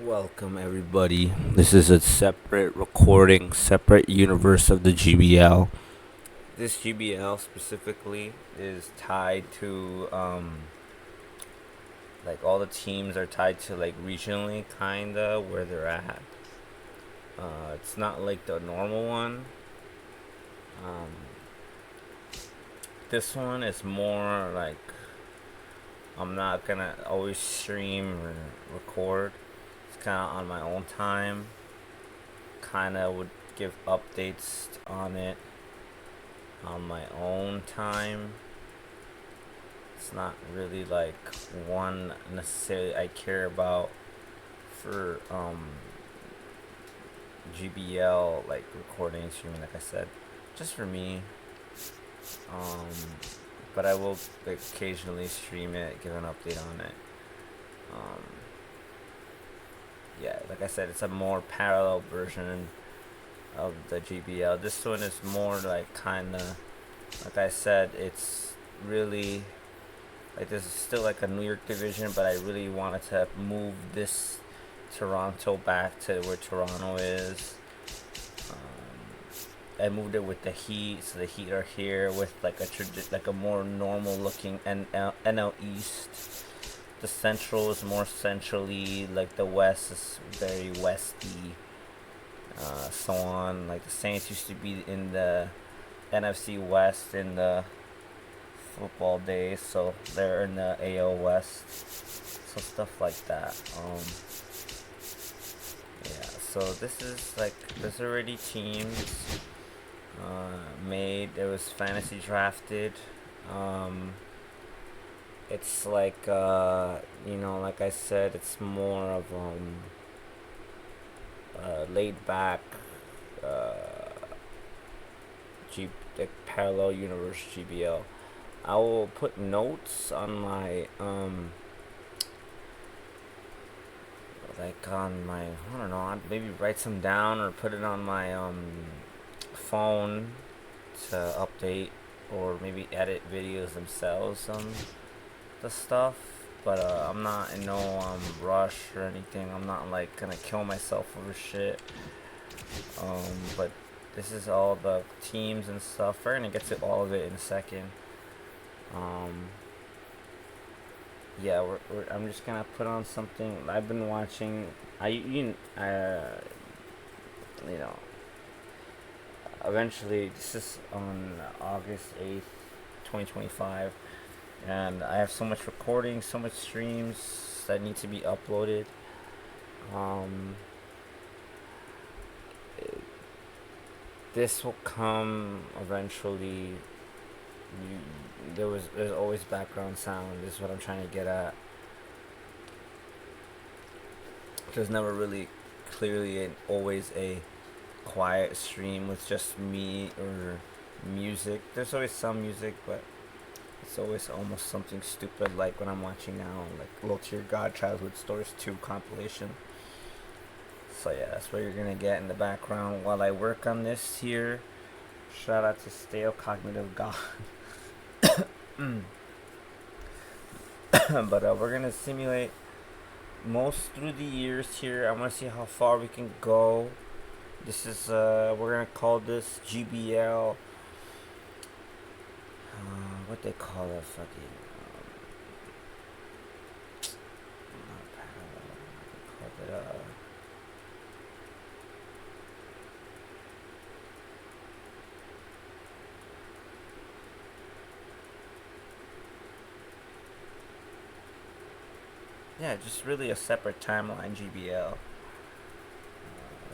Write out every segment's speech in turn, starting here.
Welcome, everybody. This is a separate recording, separate universe of the GBL. This GBL specifically is tied to, like, all the teams are tied to, like, regionally, kinda, where they're at. It's not like the normal one. Um, this one is more like I'm not gonna always stream or record. It's kind of on my own time. Kind of would give updates on it on my own time. It's not really like one necessarily I care about for GBL, like recording streaming, like I said, just for me. Um, but I will occasionally stream it, give an update on it. Um, yeah, like I said, it's a more parallel version of the GBL. This one is more like kind of, like I said, it's really like this is still like a New York division, but I really wanted to move this Toronto back to where Toronto is. I moved it with the Heat, so the Heat are here with like like a more normal looking NL East. The Central is more centrally, like the West is very westy. So on. Like the Saints used to be in the NFC West in the football days, so they're in the AL West. So stuff like that. Yeah. So this is like there's already teams made. It was fantasy drafted. Um, it's like like I said, it's more of laid back uh, like parallel universe GBL. I will put notes on my like on my I don't know, I'd maybe write some down or put it on my phone to update or maybe edit videos themselves on the stuff. But I'm not in no rush or anything. I'm not like gonna kill myself over shit. But this is all the teams and stuff. We're gonna get to all of it in a second. Um, yeah, I'm just gonna put on something I've been watching. You know, eventually this is on August 8th, 2025, and I have so much recording, so much streams that need to be uploaded. Um, this will come eventually. There's always background sound. This is what I'm trying to get at. There's never really clearly always a quiet stream with just me or music. There's always some music, but it's always almost something stupid like when I'm watching now, like Little Tear God Childhood Stories 2 compilation. So yeah, that's what you're gonna get in the background while I work on this here. Shout out to Stale Cognitive God. But we're gonna simulate most through the years here. I want to see how far we can go. This is we're gonna call this GBL. What they call it? Fucking not parallel. They call it yeah, just really a separate timeline GBL.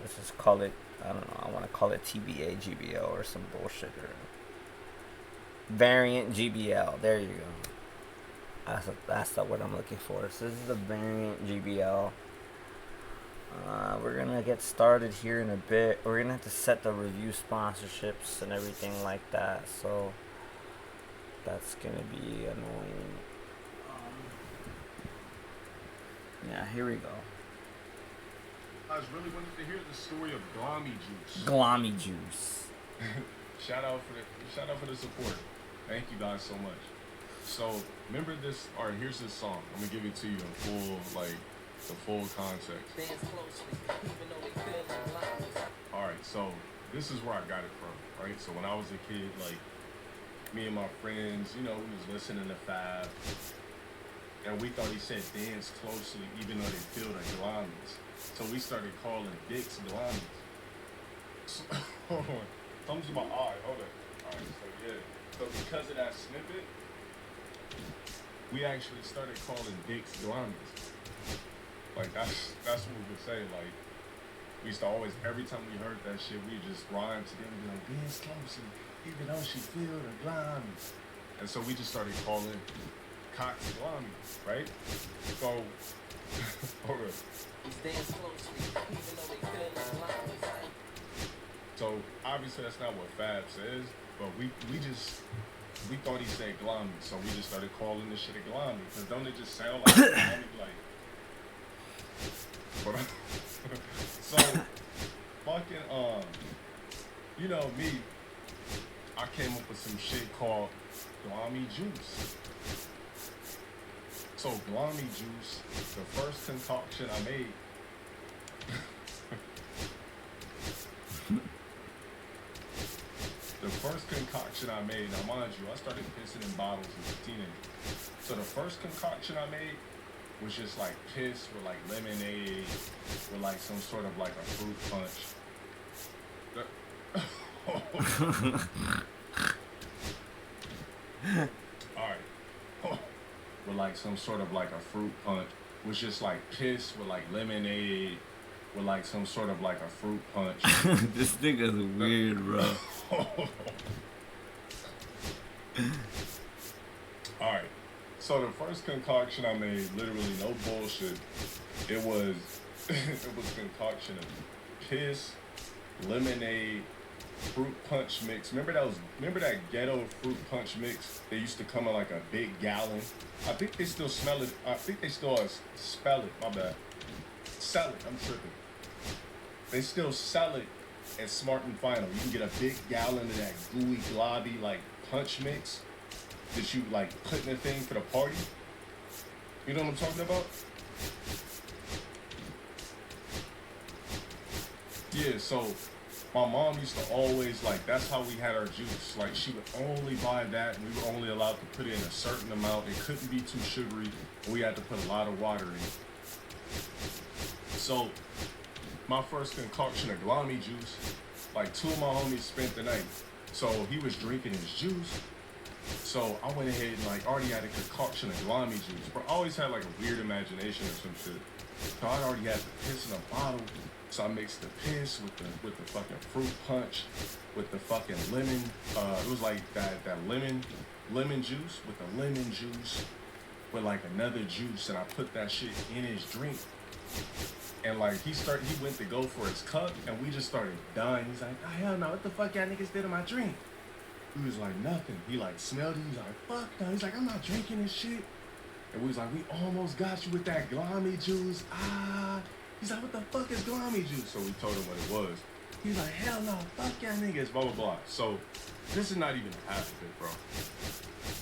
Let's just call it. I don't know. I want to call it TBA GBL or some bullshit or variant GBL. There you go. That's the word I'm looking for. So this is the variant GBL. We're gonna get started here in a bit. We're gonna have to set the review sponsorships and everything like that. So that's gonna be annoying. Yeah, here we go. I was really wanted to hear the story of Glommy Juice. Glommy Juice. Shout out for the support. Thank you guys so much. So remember this, or here's this song. I'm gonna give it to you in full like the full context. All right, so this is where I got it from, right? So when I was a kid, like me and my friends, you know, we was listening to Fab, and we thought he said dance closely, even though they feel the glamis. So we started calling dicks glamis. So, hold on, comes to my eye. Hold on. All right, so yeah. So because of that snippet, we actually started calling dicks glamis. Like that's what we would say. Like we used to always, every time we heard that shit, we just rhyme to them and be like, dance closely, even though she feel the glamis. And so we just started calling cocks glamis, right? So hold on. So obviously that's not what Fab says, but we thought he said glami, so we just started calling this shit a glami, because don't it just sound like glami, like, but so fucking you know me, I came up with some shit called glami juice. So glami juice, the first concoction I made. The first concoction I made, now mind you, I started pissing in bottles as a teenager. So the first concoction I made was just like piss with like lemonade, with like some sort of like a fruit punch. Alright. With like some sort of like a fruit punch. Was just like piss with like lemonade, with like some sort of like a fruit punch. This nigga's weird, bro. Alright. So the first concoction I made, literally no bullshit. It was concoction of piss, lemonade, fruit punch mix. Remember that ghetto fruit punch mix? They used to come in like a big gallon. I think they still smell it. I think they still spell it. My bad. Sell it. I'm tripping. They still sell it at Smart and Final. You can get a big gallon of that gooey globby like punch mix that you like put in a thing for the party. You know what I'm talking about? Yeah, so my mom used to always, like, that's how we had our juice. Like, she would only buy that, and we were only allowed to put in a certain amount. It couldn't be too sugary, and we had to put a lot of water in. So my first concoction of glami juice, like, two of my homies spent the night. So he was drinking his juice. So I went ahead and like already had a concoction of glami juice. But I always had like a weird imagination or some shit. So I already had the piss in a bottle. So I mixed the piss with the fucking fruit punch, with the fucking lemon. It was like that lemon juice with the lemon juice with like another juice, and I put that shit in his drink. And like he went to go for his cup, and we just started dying. He's like, oh, hell no, what the fuck y'all niggas did to my drink? We was like, nothing. He like smelled it. He's like, fuck no. He's like, I'm not drinking this shit. And we was like, we almost got you with that glami juice. He's like, what the fuck is glami juice? So we told him what it was. He's like, hell no, fuck y'all niggas, blah, blah, blah. So this is not even half of it, bro.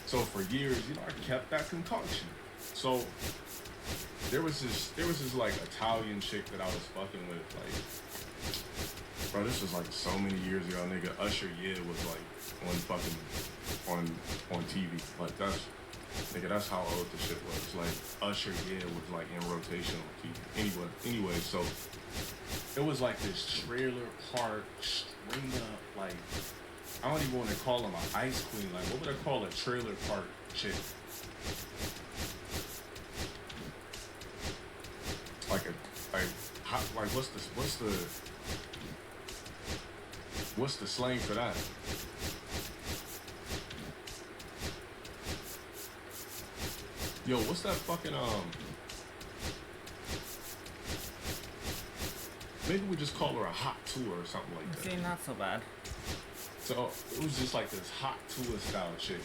So for years, you know, I kept that concoction. So there was this like Italian chick that I was fucking with, like, bro, this was like so many years ago, nigga. Usher was like on TV. Like that's how old the shit was. Like Usher was like in rotation on TV. Anyway, so it was like this trailer park straight up, like, I don't even want to call him an ice queen. Like, what would I call a trailer park chick? Like what's the slang for that? Yo, what's that fucking maybe we just call her a hot tour or something like that. See, not so bad. So it was just like this hot tour style chick.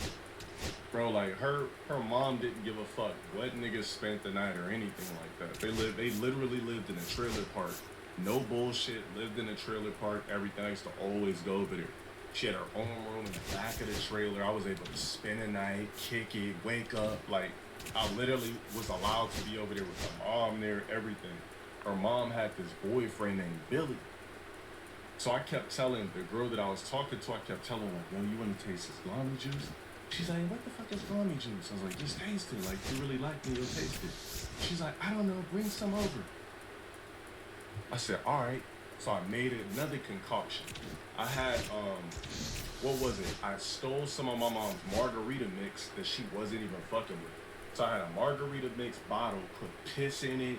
Bro, like her mom didn't give a fuck what niggas spent the night or anything like that. They literally lived in a trailer park. No bullshit, lived in a trailer park, everything. I used to always go over there. She had her own room in the back of the trailer. I was able to spend the night, kick it, wake up. Like, I literally was allowed to be over there with her mom there, everything. Her mom had this boyfriend named Billy. So I kept telling the girl that I was talking to, I kept telling her, like, yo, you want to taste this Glami juice? She's like, what the fuck is Glami juice? I was like, just taste it. Like, if you really like me, you'll taste it. She's like, I don't know, bring some over. I said, all right. So I made another concoction. I had, what was it? I stole some of my mom's margarita mix that she wasn't even fucking with. So I had a margarita mix bottle, put piss in it,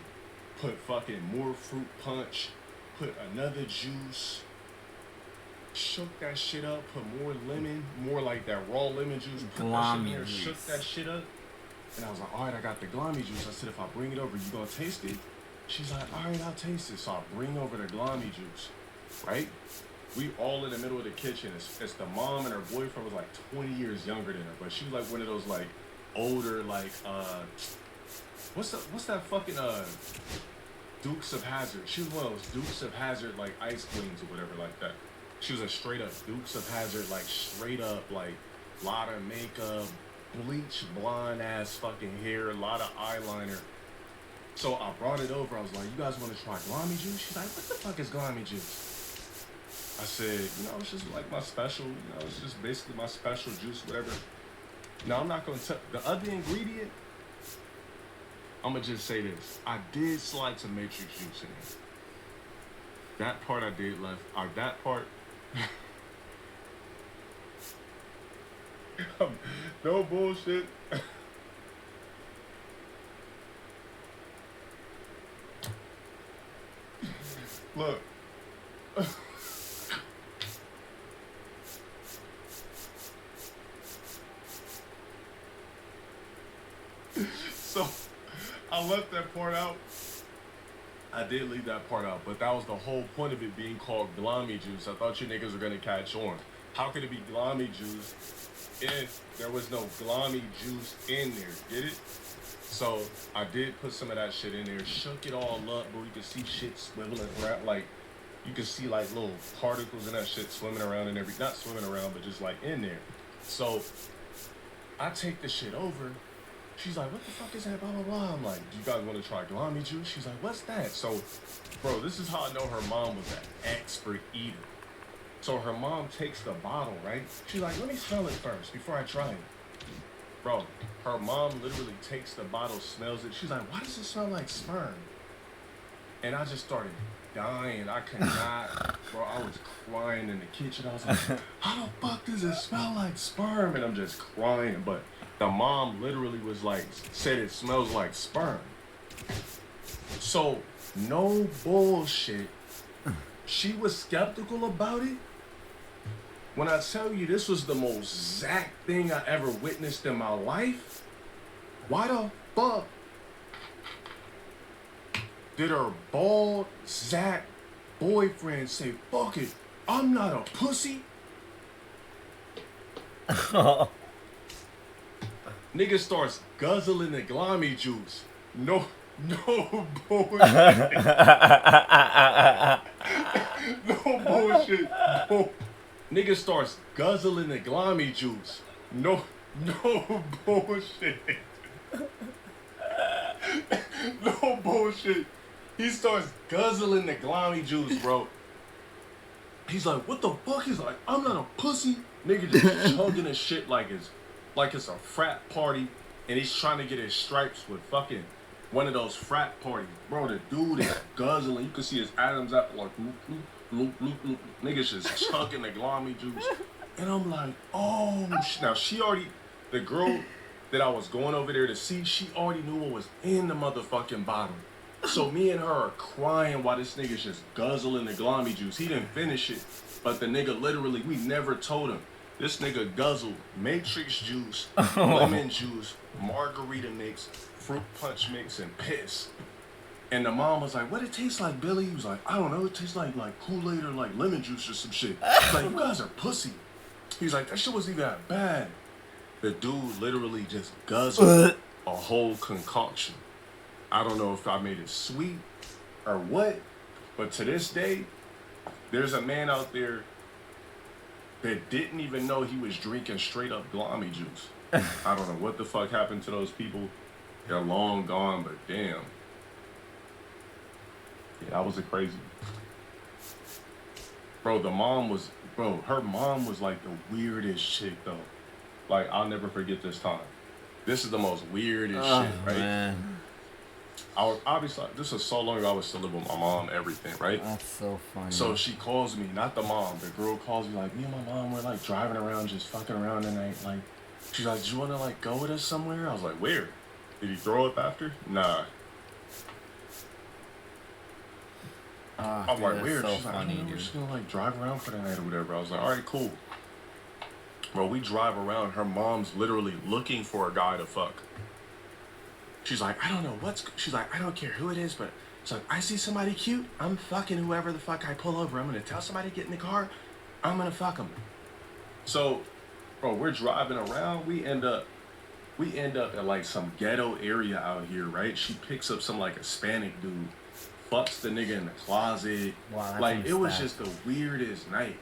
put fucking more fruit punch, put another juice, shook that shit up, put more lemon, more like that raw lemon juice, put that shit in there, shook that shit up. And I was like, all right, I got the Glami juice. I said, if I bring it over, you gonna taste it? She's like, all right, I'll taste it. So I bring over the Glami juice, right? We all in the middle of the kitchen. It's the mom and her boyfriend was like 20 years younger than her, but she was like one of those like older, like, what's that fucking, Dukes of Hazzard. She was one of those Dukes of Hazzard, like, ice queens or whatever like that. She was a straight up Dukes of Hazzard, like, straight up, like, lot of makeup, bleach, blonde ass fucking hair, a lot of eyeliner. So I brought it over. I was like, you guys want to try Glami juice? She's like, what the fuck is Glami juice? I said, it's just like my special, it's just basically my special juice, whatever. Now, I'm not going to tell, the other ingredient, I'm going to just say this. I did slide some matrix juice in there. That part I did left, that part, no bullshit. Look. So, I left that part out. I did leave that part out, but that was the whole point of it being called Glami juice. I thought you niggas were gonna catch on. How could it be Glami juice if there was no Glami juice in there? Get it? So I did put some of that shit in there, shook it all up, but you could see shit swiveling around, like you could see like little particles in that shit swimming around and not swimming around, but just like in there. So I take the shit over. She's like, what the fuck is that, blah, blah, blah. I'm like, do you guys want to try Glami juice? She's like, what's that? So, bro, this is how I know her mom was an expert eater. So her mom takes the bottle, right? She's like, let me smell it first before I try it. Bro, her mom literally takes the bottle, smells it. She's like, why does it smell like sperm? And I just started dying. I could not, bro, I was crying in the kitchen. I was like, how the fuck does it smell like sperm? And I'm just crying. But the mom literally was like, said it smells like sperm. So, no bullshit. She was skeptical about it. When I tell you this was the most Zach thing I ever witnessed in my life, why the fuck did her bald Zach boyfriend say, fuck it, I'm not a pussy? Nigga starts guzzling the Glami juice. No bullshit. No bullshit. No. Nigga starts guzzling the Glami juice. No bullshit. No bullshit. He starts guzzling the Glami juice, bro. He's like, what the fuck? He's like, I'm not a pussy. Nigga just chugging his shit like it's a frat party, and he's trying to get his stripes with fucking one of those frat parties. Bro, the dude is guzzling. You can see his atoms out like, loop. Niggas just chugging the Glami juice. And I'm like, oh, now she already, the girl that I was going over there to see, she already knew what was in the motherfucking bottle. So me and her are crying while this nigga's just guzzling the Glami juice. He didn't finish it, but the nigga literally, we never told him. This nigga guzzled matrix juice, lemon juice, margarita mix, fruit punch mix, and piss. And the mom was like, what it tastes like, Billy? He was like, I don't know, it tastes like Kool-Aid or like lemon juice or some shit. Like, you guys are pussy. He's like, that shit wasn't even that bad. The dude literally just guzzled a whole concoction. I don't know if I made it sweet or what, but to this day, there's a man out there that didn't even know he was drinking straight up Glami juice. I don't know what the fuck happened to those people. They're long gone, but damn. Yeah, that was a crazy. Bro, her mom was like the weirdest chick though. Like, I'll never forget this time. This is the most weirdest shit, right? Man. I was obviously, this was so long ago, I was still living with my mom, everything, right? That's so funny. So she calls me, not the mom, the girl calls me like, me and my mom were like driving around, just fucking around tonight. Like, she's like, do you wanna like go with us somewhere? I was like, where? Did he throw up after? Nah. I'm dude, like, where? So She's like, I funny, don't know, we're dude. just gonna like drive around for the night or whatever. I was like, all right, cool. Bro, we drive around, her mom's literally looking for a guy to fuck. She's like, I don't know she's like, I don't care who it is, but it's like, I see somebody cute, I'm fucking whoever the fuck I pull over. I'm gonna tell somebody to get in the car, I'm gonna fuck them. So, bro, we're driving around, we end up at like some ghetto area out here, right? She picks up some like Hispanic dude, fucks the nigga in the closet. Wow, like, it was just the weirdest night.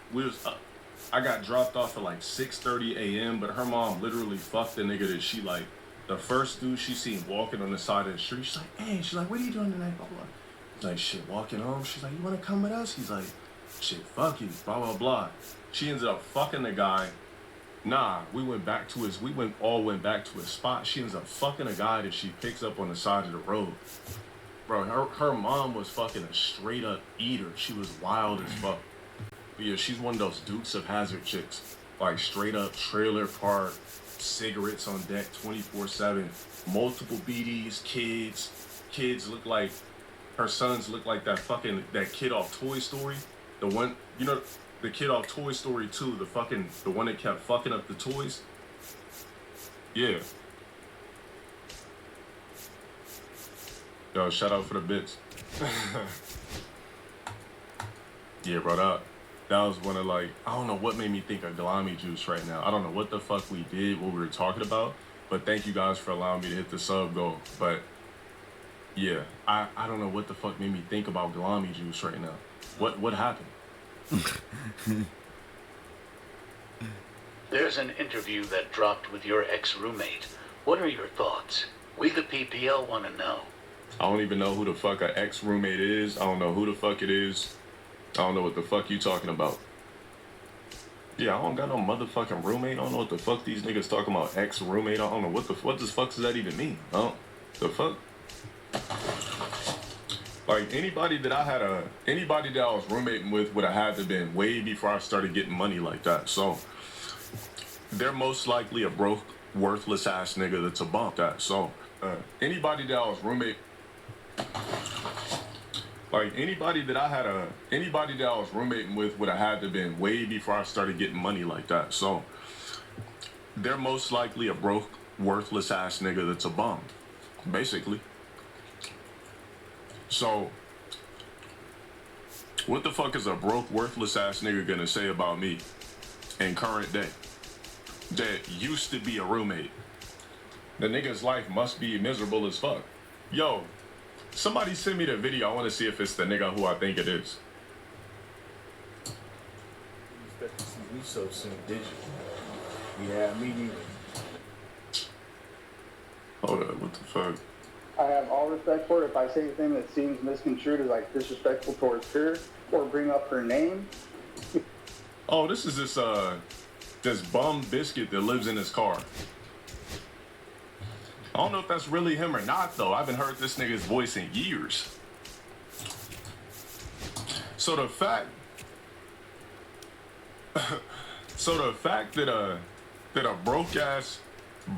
I got dropped off at like 6:30 a.m., but her mom literally fucked the nigga that she like, the first dude she seen walking on the side of the street. She's like, hey, she's like, what are you doing tonight? Blah, blah. He's like, shit, walking home. She's like, you wanna come with us? He's like, shit, fuck you, blah, blah, blah. She ended up fucking the guy. Nah, we went back to his spot. She ends up fucking a guy that she picks up on the side of the road. Bro, her mom was fucking a straight up eater. She was wild as fuck. But yeah, she's one of those Dukes of Hazzard chicks. Like, straight up trailer park, cigarettes on deck 24/7, multiple BDs, kids look like, her sons look like that kid off Toy Story. The one, you know, the kid off Toy Story 2, the one that kept fucking up the toys. Yeah. Yo, shout out for the bits. Yeah, bro, that was one of like, I don't know what made me think of Galami Juice right now. I don't know what the fuck we did, what we were talking about, but thank you guys for allowing me to hit the sub goal. But yeah, I don't know what the fuck made me think about Galami Juice right now. What happened? There's an interview that dropped with your ex-roommate. What are your thoughts? We the PPL want to know. I don't even know who the fuck an ex-roommate is. I don't know who the fuck it is. I don't know what the fuck you talking about. Yeah, I don't got no motherfucking roommate. I don't know what the fuck these niggas talking about, ex-roommate. I don't know what the fuck does that even mean? The fuck? Like, anybody that I was roommating with would have had to been way before I started getting money like that. So they're most likely a broke, worthless ass nigga that's a bump that. So anybody that I was roommating with would have had to been way before I started getting money like that. So they're most likely a broke, worthless ass nigga that's a bum, basically. So what the fuck is a broke, worthless ass nigga gonna say about me in current day that used to be a roommate? The nigga's life must be miserable as fuck. Yo, somebody send me the video. I want to see if it's the nigga who I think it is. You expect to see me so soon, did you? Yeah, me neither. Hold up, what the fuck? I have all respect for it. If I say anything that seems misconstrued as like disrespectful towards her or bring up her name. Oh, this is this bum biscuit that lives in his car. I don't know if that's really him or not, though. I haven't heard this nigga's voice in years. So the fact that a broke ass,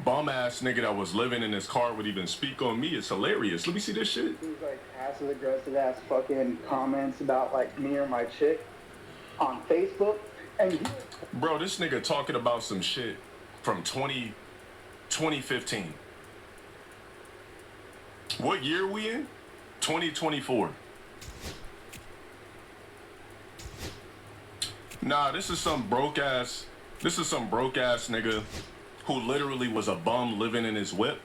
bum ass nigga that was living in his car would even speak on me is hilarious. Let me see this shit. These like passive aggressive ass fucking comments about like me or my chick on Facebook. And bro, this nigga talking about some shit from 2015. What year we in? 2024. Nah, this is some broke ass nigga who literally was a bum living in his whip.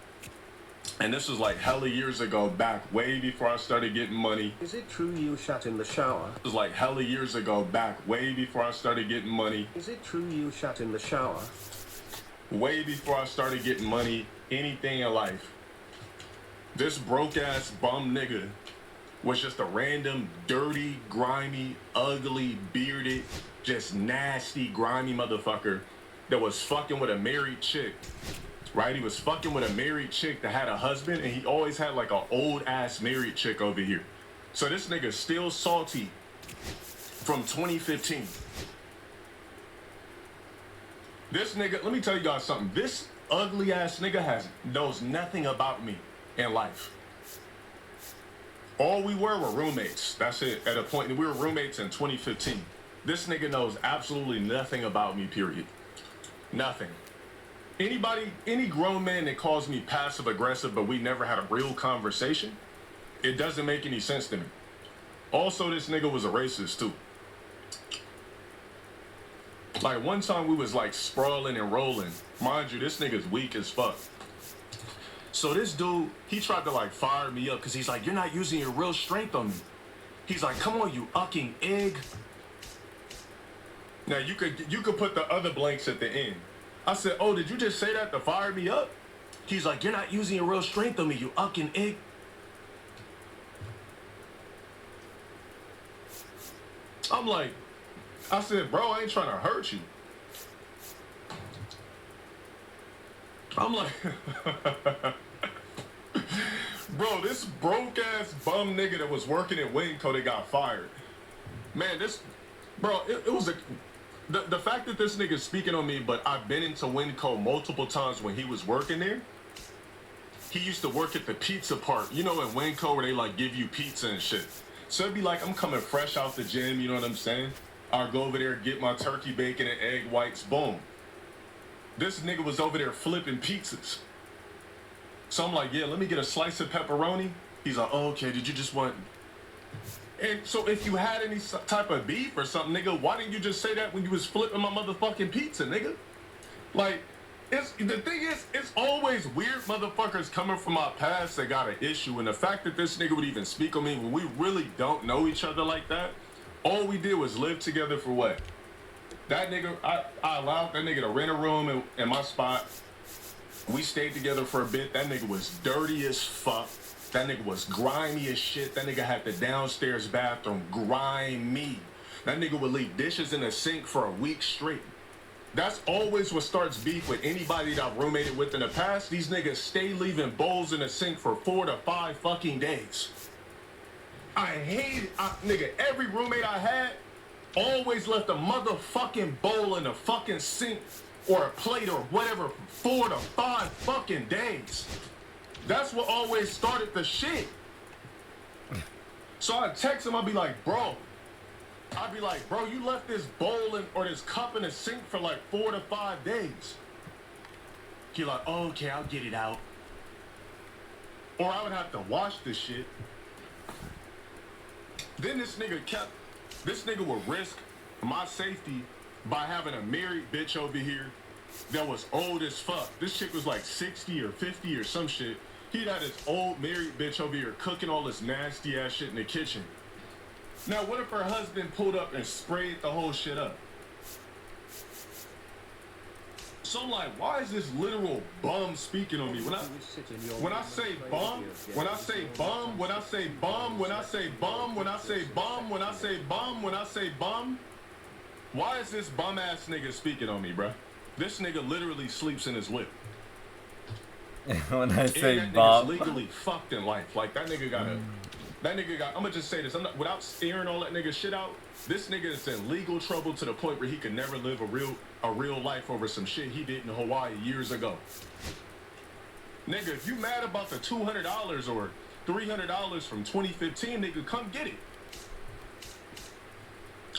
And this was like hella years ago, back way before I started getting money. Is it true you shat in the shower? It was like hella years ago, back way before I started getting money. Is it true you shat in the shower? Way before I started getting money, anything in life. This broke ass bum nigga was just a random, dirty, grimy, ugly, bearded, just nasty, grimy motherfucker that was fucking with a married chick. Right? He was fucking with a married chick that had a husband, and he always had like an old ass married chick over here. So this nigga's still salty from 2015. This nigga, let me tell you guys something. This ugly ass nigga knows nothing about me in life. All we were roommates. That's it. At a point, we were roommates in 2015. This nigga knows absolutely nothing about me, period. Nothing. Any grown man that calls me passive aggressive, but we never had a real conversation, it doesn't make any sense to me. Also, this nigga was a racist too. Like one time we was like sprawling and rolling. Mind you, this nigga's weak as fuck. So this dude, he tried to like fire me up because he's like, you're not using your real strength on me. He's like, come on, you fucking egg. Now you could put the other blanks at the end. I said, oh, did you just say that to fire me up? He's like, you're not using your real strength on me, you fucking egg. I'm like, I said, bro, I ain't trying to hurt you. I'm like, bro, this broke ass bum nigga that was working at Winco that got fired. Man, it was the fact that this nigga's speaking on me, but I've been into Winco multiple times when he was working there. He used to work at the pizza part, you know, in Winco where they like give you pizza and shit. So it'd be like, I'm coming fresh out the gym, you know what I'm saying? I'll go over there, get my turkey bacon and egg whites, boom. This nigga was over there flipping pizzas. So I'm like, yeah, let me get a slice of pepperoni. He's like, oh, okay, did you just want... And so if you had any type of beef or something, nigga, why didn't you just say that when you was flipping my motherfucking pizza, nigga? Like, the thing is, it's always weird motherfuckers coming from my past that got an issue. And the fact that this nigga would even speak on me when we really don't know each other like that, all we did was live together for what? That nigga, I allowed that nigga to rent a room in my spot. We stayed together for a bit. That nigga was dirty as fuck. That nigga was grimy as shit. That nigga had the downstairs bathroom grimy. That nigga would leave dishes in the sink for a week straight. That's always what starts beef with anybody that I've roommated with in the past. These niggas stay leaving bowls in the sink for 4 to 5 fucking days. I hate it. Nigga, every roommate I had always left a motherfucking bowl in the fucking sink or a plate or whatever for 4 to 5 fucking days. That's what always started the shit. So I'd text him, I'd be like, bro, you left this bowl or this cup in the sink for like 4 to 5 days. He like, oh, okay, I'll get it out. Or I would have to wash this shit. Then this nigga would risk my safety by having a married bitch over here that was old as fuck. This chick was like 60 or 50 or some shit. He'd had his old married bitch over here cooking all this nasty ass shit in the kitchen. Now, what if her husband pulled up and sprayed the whole shit up? So I'm like, why is this literal bum speaking on me? When I say bum, why is this bum ass nigga speaking on me, bruh? This nigga literally sleeps in his whip. When I say that bum, nigga's legally fucked in life. Like that nigga got, I'm gonna just say this, without staring all that nigga shit out, this nigga is in legal trouble to the point where he could never live a real life over some shit he did in Hawaii years ago. Nigga, if you mad about the $200 or $300 from 2015, nigga, come get it.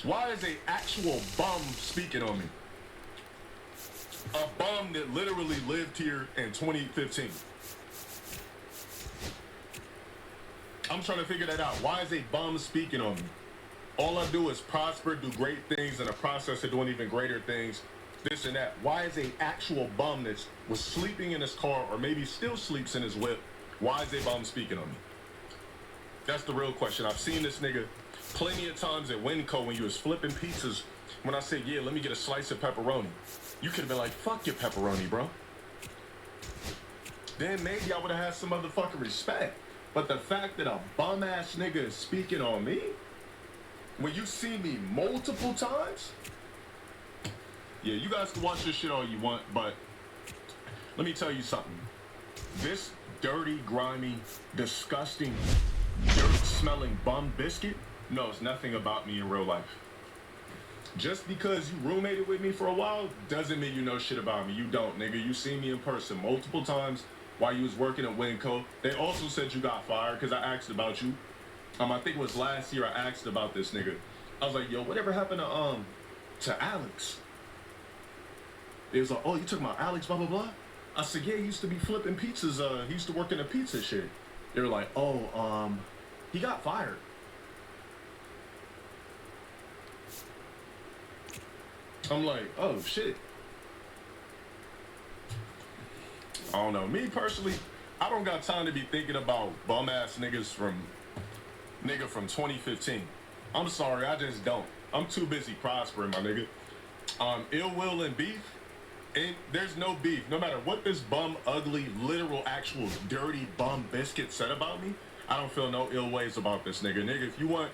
Why is a actual bum speaking on me? A bum that literally lived here in 2015. I'm trying to figure that out. Why is a bum speaking on me? All I do is prosper, do great things, in the process of doing even greater things, this and that. Why is a actual bum that was sleeping in his car or maybe still sleeps in his whip, why is a bum speaking on me? That's the real question. I've seen this nigga plenty of times at Winco when you was flipping pizzas. When I said, yeah, let me get a slice of pepperoni. You could have been like, fuck your pepperoni, bro. then maybe I would have had some motherfucking respect. But the fact that a bum ass nigga is speaking on me, when you see me multiple times, yeah, you guys can watch this shit all you want, but let me tell you something. This dirty, grimy, disgusting, dirt-smelling bum biscuit knows nothing about me in real life. Just because you roommated with me for a while doesn't mean you know shit about me. You don't, nigga. You seen me in person multiple times while you was working at Winco. They also said you got fired because I asked about you. I think it was last year I asked about this nigga. I was like, yo, whatever happened to Alex? It was like, oh, you took my Alex, blah, blah, blah. I said, yeah, he used to be flipping pizzas. He used to work in a pizza shit. They were like, oh, he got fired. I'm like, oh, shit. I don't know. Me, personally, I don't got time to be thinking about bum-ass niggas from 2015. I'm sorry, I just don't. I'm too busy prospering, my nigga. Ill will and beef, and there's no beef. No matter what this bum, ugly, literal, actual, dirty bum biscuit said about me, I don't feel no ill ways about this nigga. Nigga, if you want...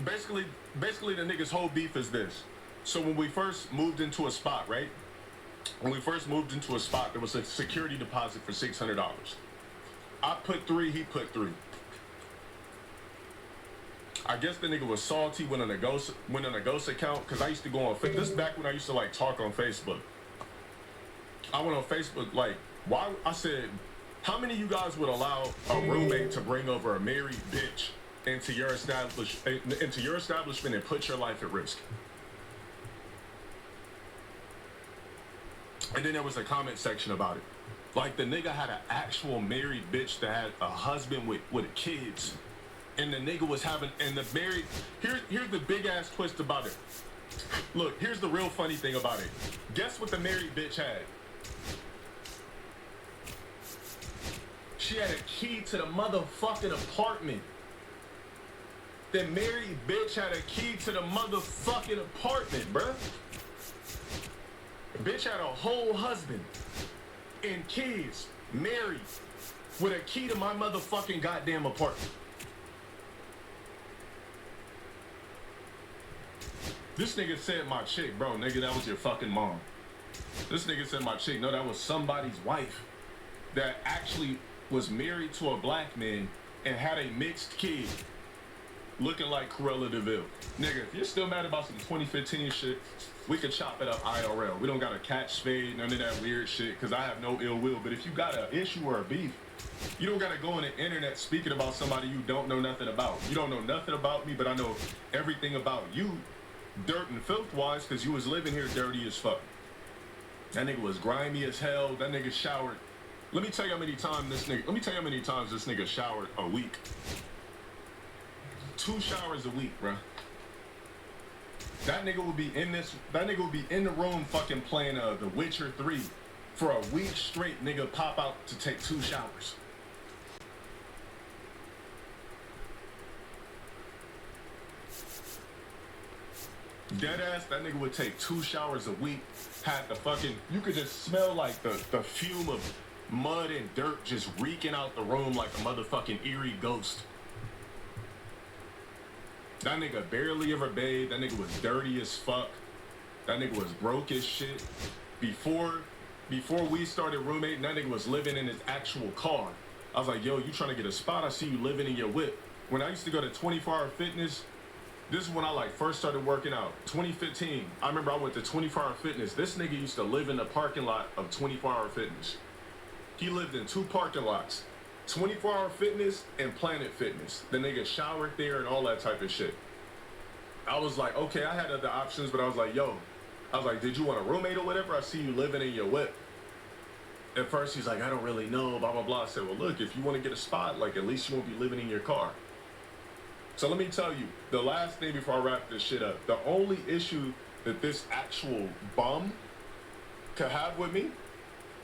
Basically, the nigga's whole beef is this. So when we first moved into a spot, right? When we first moved into a spot, there was a security deposit for $600. I put 3, he put 3. I guess the nigga was salty, went on a ghost account, because I used to go on Facebook. This is back when I used to like talk on Facebook. I went on Facebook, like, why? I said, how many of you guys would allow a roommate to bring over a married bitch into your establishment and put your life at risk? And then there was a comment section about it. Like, the nigga had an actual married bitch that had a husband with kids. And the nigga was having, and the married, here's the big ass twist about it. Look, here's the real funny thing about it. Guess what the married bitch had? She had a key to the motherfucking apartment. The married bitch had a key to the motherfucking apartment, bruh. Bitch had a whole husband and kids, married, with a key to my motherfucking goddamn apartment. This nigga said my chick, bro, nigga, that was your fucking mom. This nigga said my chick, no, that was somebody's wife that actually was married to a black man and had a mixed kid looking like Cruella DeVille. Nigga, if you're still mad about some 2015 shit, we could chop it up IRL. We don't gotta catch spade, none of that weird shit, because I have no ill will. But if you got an issue or a beef, you don't gotta go on the internet speaking about somebody you don't know nothing about. You don't know nothing about me, but I know everything about you, dirt and filth-wise, because you was living here dirty as fuck. That nigga was grimy as hell. That nigga showered. Let me tell you how many times this nigga showered a week. 2 showers a week, bruh. That nigga would be in the room fucking playing The Witcher 3 for a week straight. Nigga pop out to take 2 showers. Dead ass, that nigga would take 2 showers a week. Had the fucking, you could just smell like the fume of mud and dirt just reeking out the room like a motherfucking eerie ghost. That nigga barely ever bathed. That nigga was dirty as fuck. That nigga was broke as shit. Before we started roommating, that nigga was living in his actual car. I was like, yo, you trying to get a spot? I see you living in your whip. When I used to go to 24-Hour Fitness, this is when I like first started working out. 2015, I remember I went to 24-Hour Fitness. This nigga used to live in the parking lot of 24-Hour Fitness. He lived in 2 parking lots. 24-Hour Fitness and Planet Fitness. The nigga showered there and all that type of shit. I was like, okay, I had other options, but I was like, did you want a roommate or whatever? I see you living in your whip. At first, he's like, I don't really know, blah, blah, blah. I said, well, look, if you want to get a spot, like, at least you won't be living in your car. So let me tell you, the last thing before I wrap this shit up, the only issue that this actual bum could have with me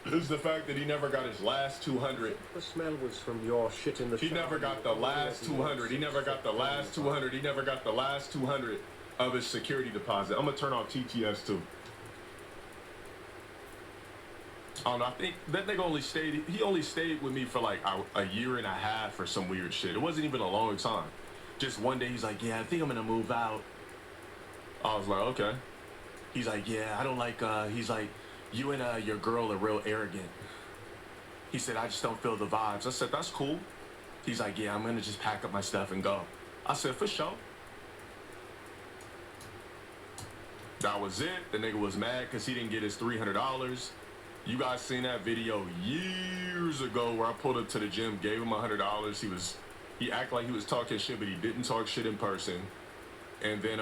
is the fact that he never got his last 200. The smell was from your shit in the He never got the last 200. He never got the last 200. He never got the last 200 of his security deposit. I'm gonna turn off TTS too. I don't know. I think that nigga only stayed. He only stayed with me for like a year and a half or some weird shit. It wasn't even a long time. Just one day he's like, "Yeah, I think I'm gonna move out." I was like, "Okay." He's like, "Yeah, I don't like." He's like, "You and your girl are real arrogant." He said, "I just don't feel the vibes." I said, "That's cool." He's like, "Yeah, I'm gonna just pack up my stuff and go." I said, "For sure." That was it. The nigga was mad because he didn't get his $300. You guys seen that video years ago where I pulled up to the gym, gave him $100. He acted like he was talking shit, but he didn't talk shit in person. And then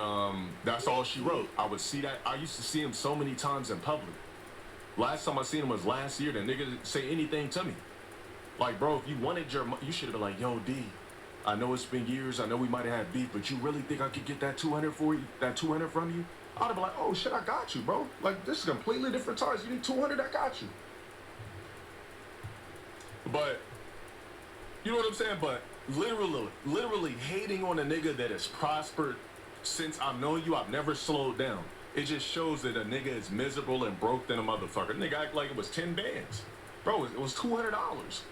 that's all she wrote. I would see that. I used to see him so many times in public. Last time I seen him was last year. The nigga didn't say anything to me. Like, bro, if you wanted you should have been like, "Yo, D, I know it's been years. I know we might have had beef, but you really think I could get that 200 for you? That 200 from you?" I'd have been like, "Oh shit, I got you, bro. Like, this is completely different times. You need 200, I got you." But you know what I'm saying? But literally hating on a nigga that has prospered since I've known you, I've never slowed down. It just shows that a nigga is miserable and broke than a motherfucker. Nigga act like it was 10 bands. Bro, it was $200.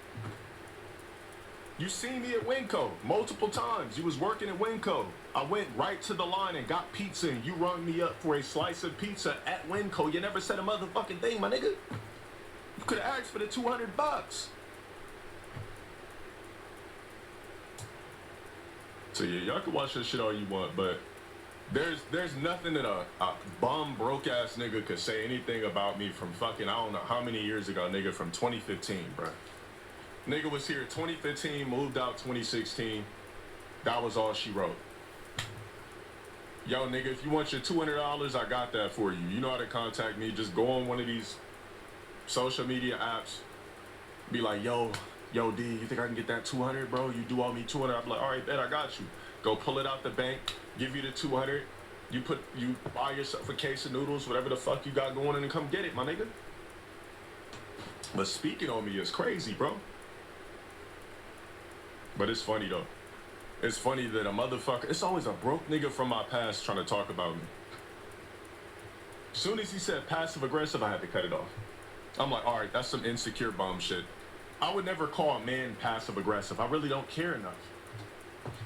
You seen me at Winco multiple times. You was working at Winco. I went right to the line and got pizza, and you rung me up for a slice of pizza at Winco. You never said a motherfucking thing, my nigga. You could have asked for the $200. So yeah, y'all can watch this shit all you want, but there's nothing that a bum broke ass nigga could say anything about me from fucking, I don't know how many years ago, nigga, from 2015, bro. Nigga was here 2015, moved out 2016. That was all she wrote. Yo, nigga, if you want your $200, I got that for you. You know how to contact me. Just go on one of these social media apps. Be like, yo, D, you think I can get that 200, bro? You do owe me 200. I'm like, all right, bet, I got you. Go pull it out the bank, give you the 200. You buy yourself a case of noodles, whatever the fuck you got going, and come get it, my nigga. But speaking on me is crazy, bro. But it's funny, though. It's funny that a motherfucker, it's always a broke nigga from my past trying to talk about me. Soon as he said passive aggressive, I had to cut it off. I'm like, all right, that's some insecure bum shit. I would never call a man passive aggressive. I really don't care enough.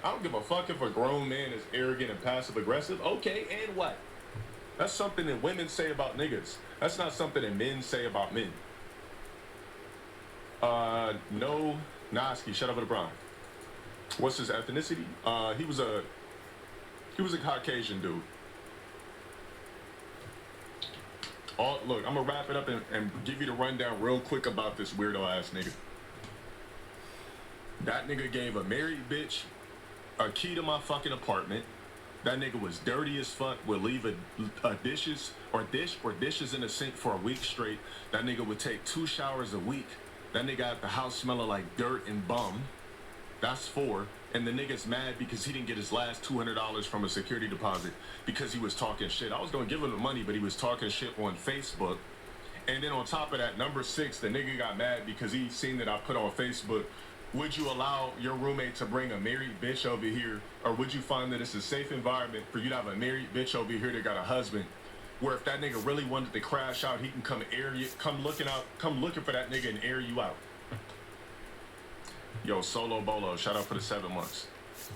I don't give a fuck if a grown man is arrogant and passive aggressive. Okay, and what? That's something that women say about niggas. That's not something that men say about men. No, Noski, shut up with Brian. What's his ethnicity? He was a Caucasian dude. Look, I'm gonna wrap it up and give you the rundown real quick about this weirdo ass nigga. That nigga gave a married bitch a key to my fucking apartment. That nigga was dirty as fuck, would leave dishes in the sink for a week straight. That nigga would take 2 showers a week. That nigga had the house smelling like dirt and bum. That's 4. And the nigga's mad because he didn't get his last $200 from a security deposit because he was talking shit. I was gonna give him the money, but he was talking shit on Facebook. And then on top of that, number 6, the nigga got mad because he seen that I put on Facebook, would you allow your roommate to bring a married bitch over here? Or would you find that it's a safe environment for you to have a married bitch over here that got a husband? Where if that nigga really wanted to crash out, he can come air you, come looking for that nigga and air you out. Yo, Solo Bolo, shout out for the 7 months.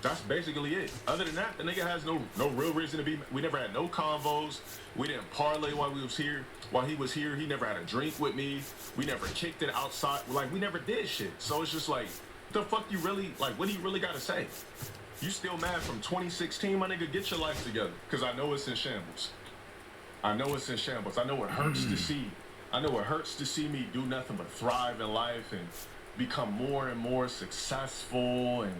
That's basically it. Other than that, the nigga has no real reason to be. We never had no convos. We didn't parlay while we was here. While he was here, he never had a drink with me. We never kicked it outside. Like, we never did shit. So it's just like, the fuck you really, like, what do you really gotta say? You still mad from 2016, my nigga? Get your life together. Because I know it's in shambles. I know it's in shambles. I know it hurts to see. I know it hurts to see me do nothing but thrive in life and become more and more successful and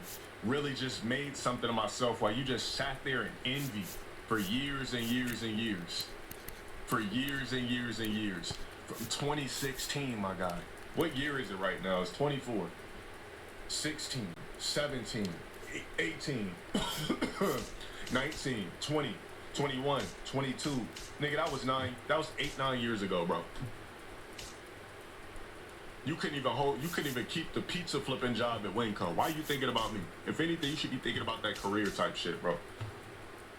really just made something of myself while you just sat there and envied for years and years and years. For years and years and years. From 2016, my guy. What year is it right now? It's 24. 16, 17, 18, 19, 20, 21, 22. Nigga, that was 8, 9 years ago, bro. You couldn't even keep the pizza flipping job at Winco. Why are you thinking about me? If anything, you should be thinking about that career type shit, bro.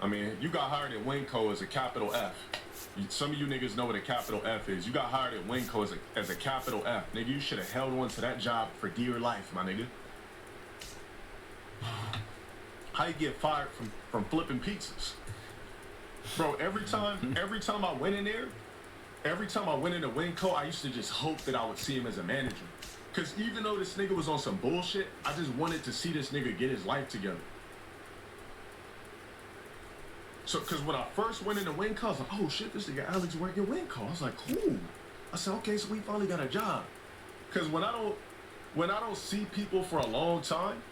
I mean, you got hired at Winco as a capital F. Some of you niggas know what a capital F is. You got hired at Winco as a capital F. Nigga, you should have held on to that job for dear life, my nigga. How you get fired from flipping pizzas? Bro, every time I went in there, every time I went into Winco, I used to just hope that I would see him as a manager. Cause even though this nigga was on some bullshit, I just wanted to see this nigga get his life together. So, cause when I first went into Winco, I was like, oh shit, this nigga Alex working at Winco. I was like, cool. I said, okay, so we finally got a job. Cause when I don't see people for a long time,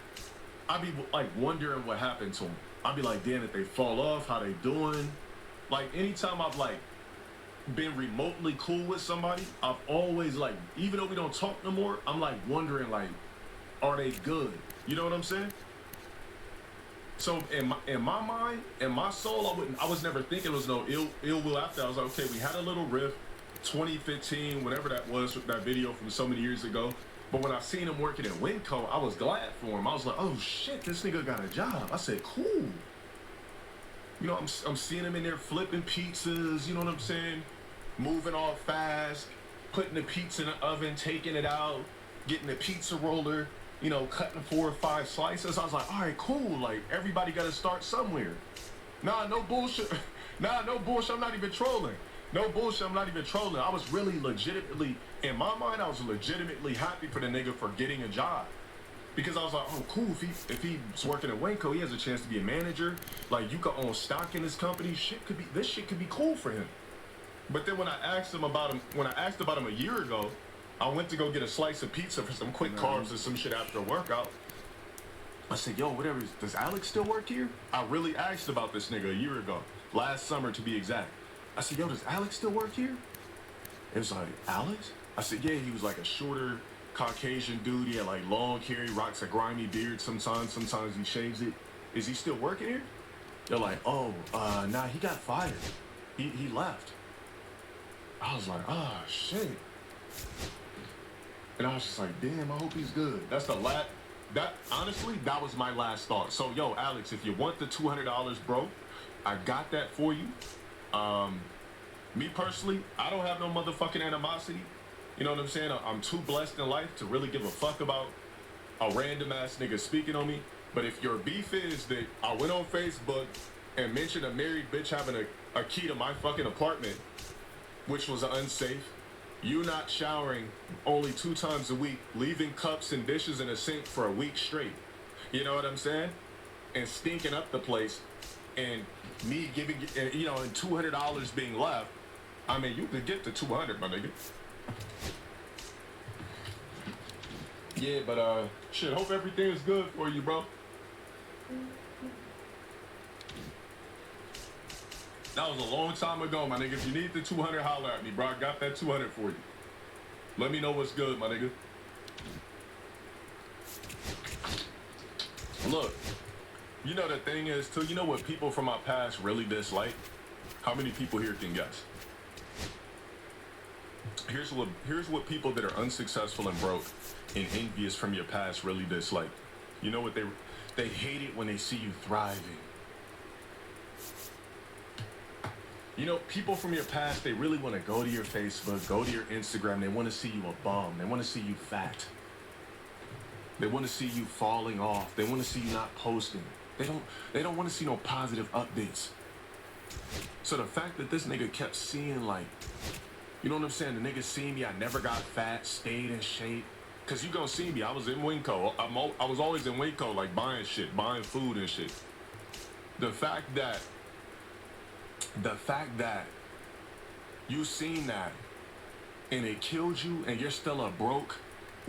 I be like wondering what happened to them. I be like, damn, if they fall off, how they doing? Like anytime I've like been remotely cool with somebody, I've always like, even though we don't talk no more, I'm like wondering like, are they good? You know what I'm saying? So in my mind, in my soul, I was never thinking it was no ill will after. I was like, okay, we had a little rift, 2015, whatever that was, that video from so many years ago. But when I seen him working at Winco, I was glad for him. I was like, oh shit, this nigga got a job. I said, cool. You know, I'm seeing him in there flipping pizzas, you know what I'm saying? Moving all fast, putting the pizza in the oven, taking it out, getting the pizza roller, you know, cutting 4 or 5 slices. I was like, all right, cool. Like, everybody got to start somewhere. Nah, no bullshit. Nah, no bullshit. I'm not even trolling. No bullshit. I'm not even trolling. I was really legitimately, in my mind, I was legitimately happy for the nigga for getting a job. Because I was like, oh, cool. If he's working at Winco, he has a chance to be a manager. Like, you could own stock in this company. This shit could be cool for him. But then when I asked about him a year ago, I went to go get a slice of pizza for some quick carbs or some shit after a workout. I said, yo, whatever, does Alex still work here? I really asked about this nigga a year ago, last summer to be exact. I said, yo, does Alex still work here? It was like, Alex? I said, yeah, he was like a shorter Caucasian dude. He had like long hair, he rocks a grimy beard sometimes he shaves it. Is he still working here? They're like, oh, nah, he got fired. He left. I was like, oh, shit. And I was just like, damn, I hope he's good. That's the last, honestly, that was my last thought. So, yo, Alex, if you want the $200, bro, I got that for you. Me personally, I don't have no motherfucking animosity. You know what I'm saying? I'm too blessed in life to really give a fuck about a random ass nigga speaking on me. But if your beef is that I went on Facebook and mentioned a married bitch having a key to my fucking apartment, which was unsafe, you not showering only 2 times a week, leaving cups and dishes in a sink for a week straight. You know what I'm saying? And stinking up the place, and me giving, you know, and $200 being left. I mean, you could get the 200, my nigga. Yeah, but shit, hope everything is good for you, bro. That was a long time ago, my nigga. If you need the 200, holler at me, bro. I got that 200 for you. Let me know what's good, my nigga. Look, you know the thing is, too, you know what people from my past really dislike? How many people here can guess? Here's what people that are unsuccessful and broke and envious from your past really dislike. You know what they hate it when they see you thriving. You know, people from your past, they really want to go to your Facebook, go to your Instagram. They want to see you a bum. They want to see you fat. They want to see you falling off. They want to see you not posting. They don't want to see no positive updates. So the fact that this nigga kept seeing, like, you know what I'm saying? The nigga seen me. I never got fat, stayed in shape. Because you gonna see me. I was in Winco. I was always in Winco, like, buying shit, buying food and shit. The fact that you seen that and it killed you and you're still a broke,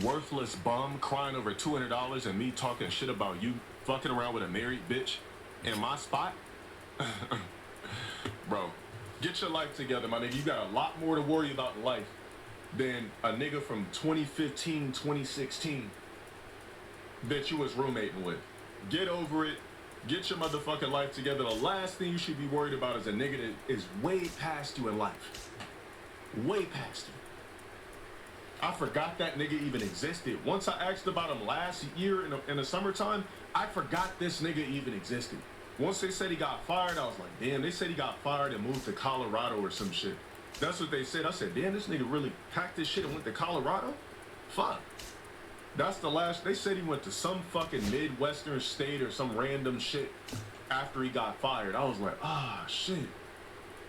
worthless bum crying over $200 and me talking shit about you fucking around with a married bitch in my spot? Bro, get your life together, my nigga. You got a lot more to worry about in life than a nigga from 2015, 2016 that you was roommating with. Get over it. Get your motherfucking life together. The last thing you should be worried about is a nigga that is way past you in life. Way past you. I forgot that nigga even existed. Once I asked about him last year in the summertime, I forgot this nigga even existed. Once they said he got fired, I was like, damn, they said he got fired and moved to Colorado or some shit. That's what they said. I said, damn, this nigga really packed this shit and went to Colorado? Fuck. That's the last. They said he went to some fucking Midwestern state or some random shit after he got fired. I was like, ah, shit.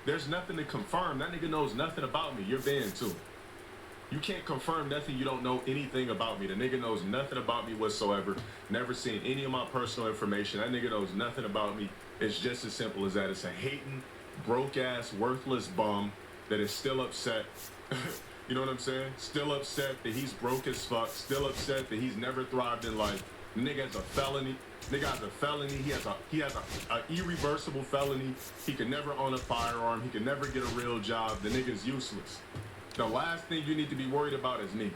There's nothing to confirm. That nigga knows nothing about me. You're banned too. You can't confirm nothing. You don't know anything about me. The nigga knows nothing about me whatsoever. Never seen any of my personal information. That nigga knows nothing about me. It's just as simple as that. It's a hating, broke-ass, worthless bum that is still upset. You know what I'm saying? Still upset that he's broke as fuck. Still upset that he's never thrived in life. The nigga has a felony. Nigga has a felony. He has a irreversible felony. He can never own a firearm. He can never get a real job. The nigga's useless. The last thing you need to be worried about is me.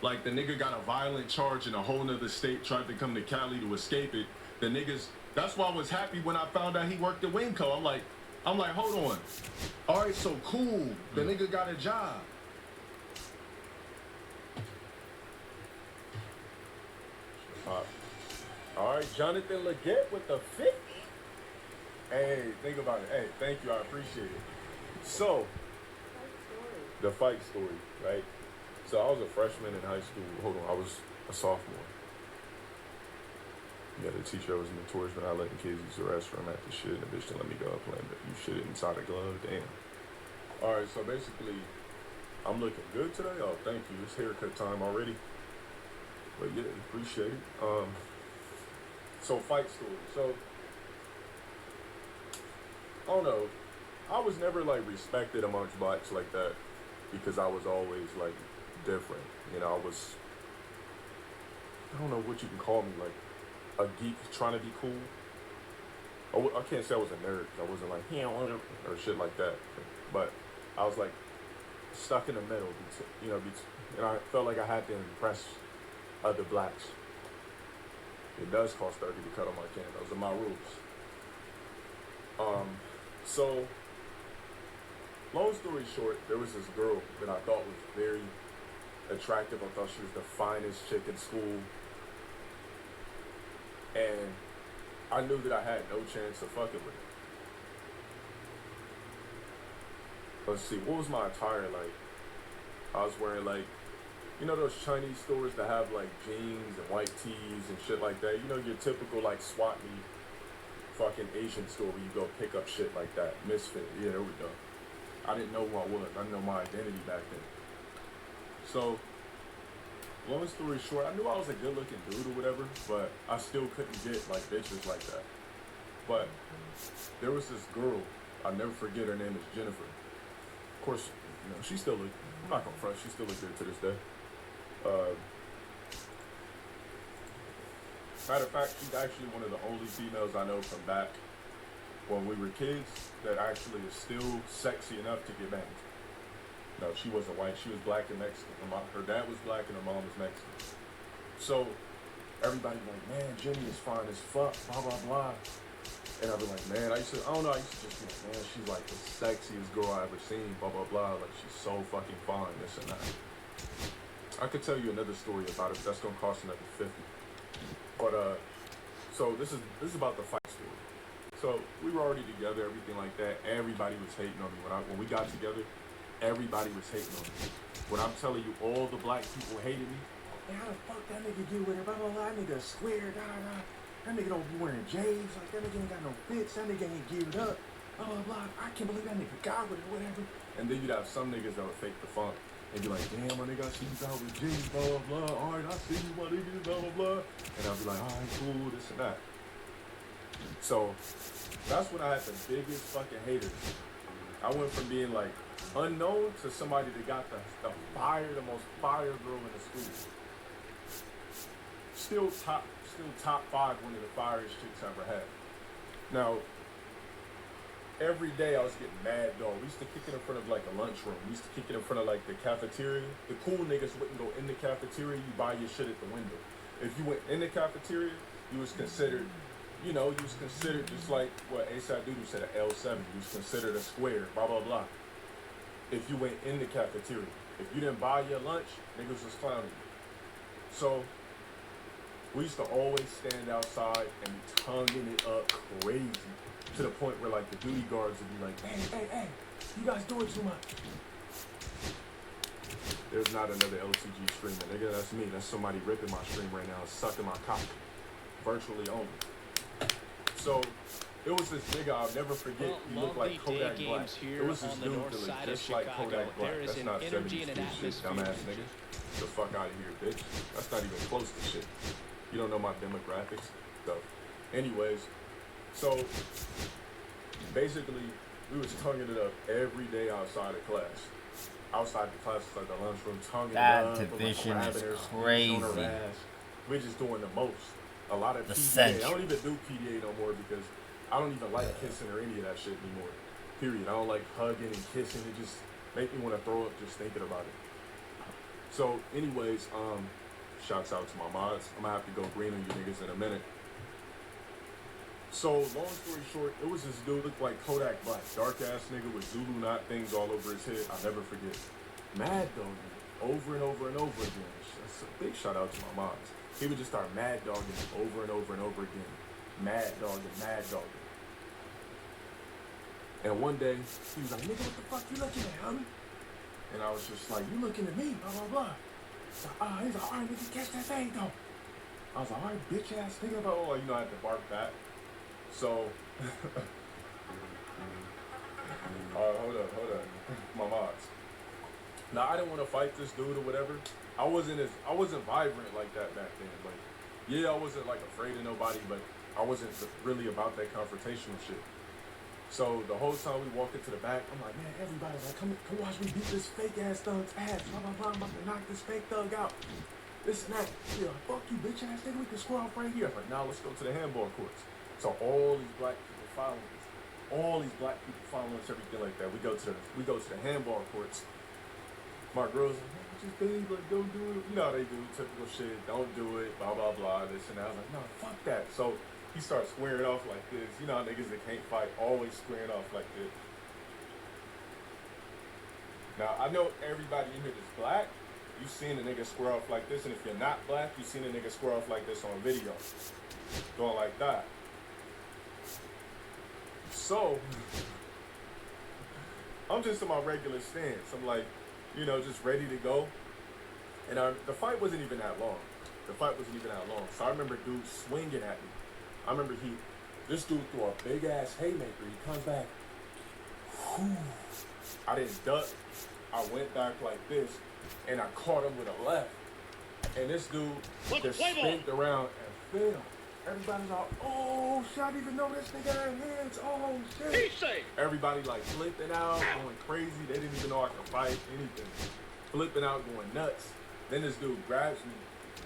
Like, the nigga got a violent charge in a whole nother state, tried to come to Cali to escape it. The niggas, that's why I was happy when I found out he worked at Winco. I'm like, hold on. All right, so cool. The nigga got a job. All right, Jonathan Leggett with the 50. Hey, think about it. Hey, thank you. I appreciate it. So, the fight story, right? So I was a freshman in high school. Hold on, I was a sophomore. Yeah, the teacher was notorious for not letting kids use the restroom after shit, and the bitch didn't let me go up playing, but you shit inside a glove, damn. All right, so basically, I'm looking good today. Oh, thank you. It's haircut time already. But yeah, appreciate it. So fight story. So I don't know. I was never like respected amongst blacks like that because I was always like different. You know, I don't know what you can call me, like a geek trying to be cool. I can't say I was a nerd. I wasn't like, yeah, or shit like that. But I was like stuck in the middle, and I felt like I had to impress other blacks. It does cost 30 to cut on my can. Those are my rules. So, long story short, there was this girl that I thought was very attractive. I thought she was the finest chick in school. And I knew that I had no chance of fucking with her. Let's see, what was my attire like? I was wearing like, you know those Chinese stores that have like jeans and white tees and shit like that? You know, your typical like swap meet fucking Asian store where you go pick up shit like that. Misfit, yeah, there we go. I didn't know who I was. I didn't know my identity back then. So, long story short, I knew I was a good looking dude or whatever, but I still couldn't get like bitches like that. But there was this girl, I'll never forget, her name is Jennifer. Of course, you know, she still look, I'm not gonna front, she still looks good to this day. Matter of fact, she's actually one of the only females I know from back when we were kids that actually is still sexy enough to get banged. No, she wasn't white. She was black and Mexican. Her dad was black and her mom was Mexican. So everybody like, man, Jenny is fine as fuck, blah, blah, blah. And I'd be like, man, I used to just be like, man, she's like the sexiest girl I ever seen, blah, blah, blah. Like, she's so fucking fine, this and that. I could tell you another story about it, but that's gonna cost another 50. But so this is about the fight story. So we were already together, everything like that. Everybody was hating on me when we got together. Everybody was hating on me. When I'm telling you, all the black people hated me. Man, how the fuck that nigga get with it? Blah blah blah. That nigga square. Da da da. That nigga don't be wearing J's. Like that nigga ain't got no fits. That nigga ain't geared up. Blah blah blah. I can't believe that nigga got with it. Whatever. And then you'd have some niggas that would fake the funk. And be like, damn, my nigga, I see you out with G's, blah, blah, blah. All right, I see you, my nigga, blah, blah, blah. And I'll be like, all right, cool, this and that. So, that's when I had the biggest fucking haters. I went from being, like, unknown to somebody that got the most fire girl in the school. Still top 5, one of the firiest chicks I ever had. Now, every day I was getting mad dog. We used to kick it in front of like a lunchroom. We used to kick it in front of like the cafeteria. The cool niggas wouldn't go in the cafeteria. You buy your shit at the window. If you went in the cafeteria, you was considered just like what A$AP Doodoo said, an L7. You was considered a square, blah, blah, blah. If you went in the cafeteria. If you didn't buy your lunch, niggas was clowning you. So, We used to always stand outside and be tonguing it up crazy to the point where like the duty guards would be like, hey, you guys doing too much. There's not another LCG streamer, nigga. That's me. That's somebody ripping my stream right now, sucking my cock, virtually only. So it was this nigga I'll never forget. He looked like Kodak Black. It was this dude that looked just like Kodak Black. That's not 70s kid shit, dumbass nigga. Get the fuck out of here, bitch. That's not even close to shit. You don't know my demographics stuff. Anyways, so basically we was tonguing it up every day outside of class. Outside the class, like the lunchroom, tonguing it up. That division is crazy. We're just doing the most. A lot of PDA. I don't even do PDA no more because I don't even like kissing or any of that shit anymore. Period. I don't like hugging and kissing. It just make me want to throw up just thinking about it. So, anyways, shouts out to my mods. I'm gonna have to go green on you niggas in a minute. So, long story short, it was this dude looked like Kodak Black, dark ass nigga with Zulu knot things all over his head. I'll never forget. Mad dogging over and over and over again. That's a big shout out to my mods. He would just start mad dogging over and over and over again. Mad dogging, mad dogging. And one day, he was like, nigga, what the fuck you looking at, homie? And I was just like, you looking at me, blah, blah, blah. He's like, all right, nigga, catch that thing, though. I was like, all right, bitch ass nigga. Oh, you know, I had to bark back. So, hold up. My mods. Now, I didn't want to fight this dude or whatever. I wasn't vibrant like that back then. Like, yeah, I wasn't like afraid of nobody, but I wasn't really about that confrontational shit. So the whole time we walk into the back, I'm like, man, everybody's like, come watch me beat this fake ass thug's ass. Blah, blah, blah. I'm about to knock this fake thug out. This and that. Yeah, like, fuck you, bitch ass nigga. We can square off right here. I'm like, nah, let's go to the handball courts. So all these black people following us. All these black people following us, everything like that. We go to the handball courts. My girls like, man, just babe, like, don't do it. You know how they do, typical shit. Don't do it, blah, blah, blah, this and that. I was like, no, fuck that. So he starts squaring off like this. You know how niggas that can't fight always squaring off like this. Now, I know everybody in here that's black, you've seen a nigga square off like this. And if you're not black, you've seen a nigga square off like this on video. Going like that. So, I'm just in my regular stance. I'm like, you know, just ready to go. And the fight wasn't even that long. So I remember dude swinging at me. I remember this dude threw a big ass haymaker. He comes back. Whew. I didn't duck. I went back like this, and I caught him with a left. And this dude just spun around and fell. Everybody's like, oh shit, I didn't even know this nigga had hands. Oh shit. Everybody like flipping out, going crazy. They didn't even know I could fight, anything. Flipping out, going nuts. Then this dude grabs me,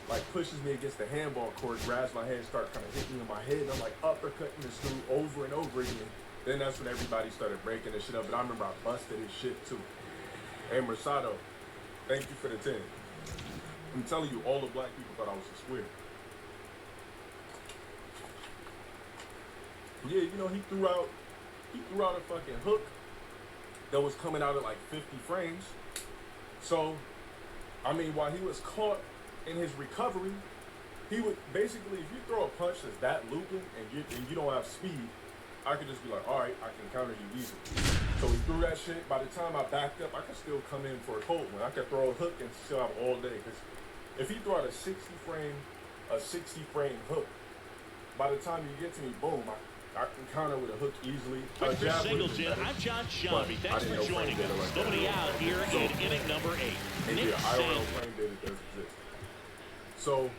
like pushes me against the handball court, grabs my head, starts kind of hitting me in my head. And I'm like uppercutting this dude over and over again. Then that's when everybody started breaking this shit up. But I remember I busted his shit too. Hey Mercado, thank you for the 10. I'm telling you, all the black people thought I was a square. Yeah, you know, he threw out a fucking hook that was coming out at like 50 frames. So, I mean, while he was caught in his recovery, he would basically, if you throw a punch that's that looping and you don't have speed, I could just be like, all right, I can counter you easily. So he threw that shit. By the time I backed up, I could still come in for a cold one. I could throw a hook and still have all day. Because if he threw out a 60 frame hook, by the time you get to me, boom, I can counter with a hook easily. Mr. Singleton, I'm John Shelby. Thanks for joining us. Nobody out here in inning number 8. Nick IRL frame data does exist. So